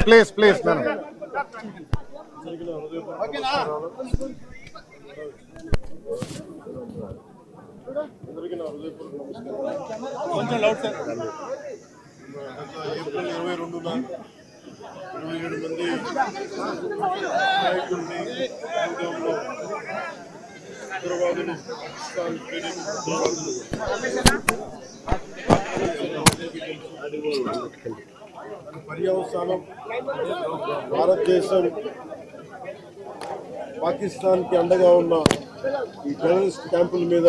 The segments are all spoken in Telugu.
ప్లీజ్ ప్లీజ్ మేడం కొంచెం లౌడ్ సార్. ఏప్రిల్ 22న 27 మంది నాయకుల్ని ఉద్యమంలో ఉగ్రవాదులు పర్యవసానం భారతదేశం పాకిస్తాన్కి అండగా ఉన్న ఈ టెర్రరిస్ట్ క్యాంపుల మీద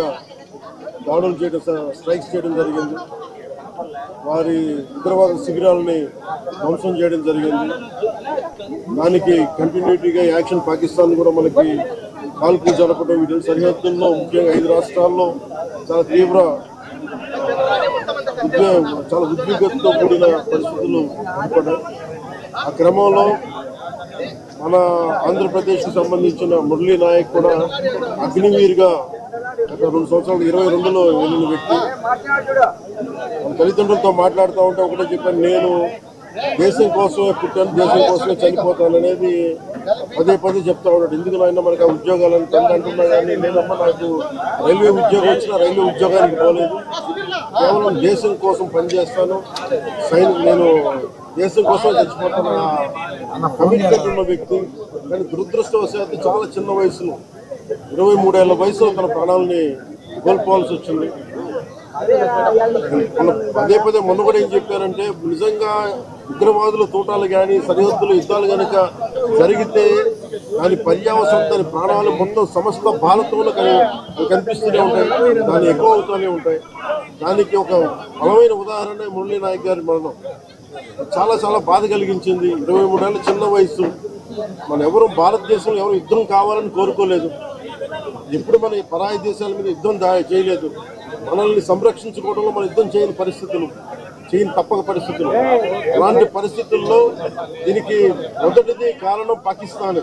దాడులు చేయడం, స్ట్రైక్స్ చేయడం జరిగింది. వారి ఉగ్రవాద శిబిరాలని ధ్వంసం చేయడం జరిగింది. దానికి కంటిన్యూటీగా యాక్షన్ పాకిస్తాన్ కూడా మనకి కాల్పులు జరపడం, వీటి సరిహద్దుల్లో ముఖ్యంగా 5 రాష్ట్రాల్లో చాలా తీవ్ర చాలా ఉద్విగ్నతతో కూడిన పరిస్థితులు ఏర్పడ్డాయి. ఆ క్రమంలో మన ఆంధ్రప్రదేశ్కి సంబంధించిన మురళీ నాయక్ కూడా అగ్నివీర్గా గత 2 సంవత్సరాలు 22లో వెళ్ళిన వ్యక్తి. మన తల్లిదండ్రులతో మాట్లాడుతూ ఉంటే ఒకటే చెప్పాను, నేను దేశం కోసమే పుట్టాను, దేశం కోసమే చనిపోతాను అనేది పదే పదే చెప్తా ఉన్నాడు. ఎందుకు అయినా మనకు ఆ ఉద్యోగాలని తండ్రి అంటున్నా కానీ నేనమ్మా నాకు రైల్వే ఉద్యోగం వచ్చినా రైల్వే ఉద్యోగానికి పోలేదు, కేవలం దేశం కోసం పనిచేస్తాను, నేను దేశం కోసం చచ్చిపోతాను అన్న కమిట్మెంట్ ఉన్న వ్యక్తి. కానీ దురదృష్టవశాత్తు చాలా చిన్న వయసులో 23 ఏళ్ల వయసులో తన ప్రాణాలని కోల్పోవాల్సి వచ్చింది. పదే పదే మొన్న కూడా ఏం చెప్పారంటే, నిజంగా ఉగ్రవాదుల తూటాలు కానీ సరిహద్దులు యుద్ధాలు కనుక జరిగితే దాని పర్యావసనం, దాని ప్రాణాలు మొత్తం సమస్త భారతంలో కనిపిస్తూనే ఉంటాయి, దాన్ని ఎక్కువ అవుతూనే ఉంటాయి. దానికి ఒక బలమైన ఉదాహరణ మురళీ నాయక్ గారి మరణం. చాలా చాలా బాధ కలిగించింది. 23 ఏళ్ళ చిన్న వయసు. మన ఎవరు భారతదేశంలో ఎవరు యుద్ధం కావాలని కోరుకోలేదు, ఎప్పుడు మన పరాయి దేశాల మీద యుద్ధం చేయలేదు. మనల్ని సంరక్షించుకోవడంలో మన యుద్ధం చేయని పరిస్థితులు, తప్పక పరిస్థితులు. అలాంటి పరిస్థితుల్లో దీనికి మొదటిది కారణం పాకిస్తాన్.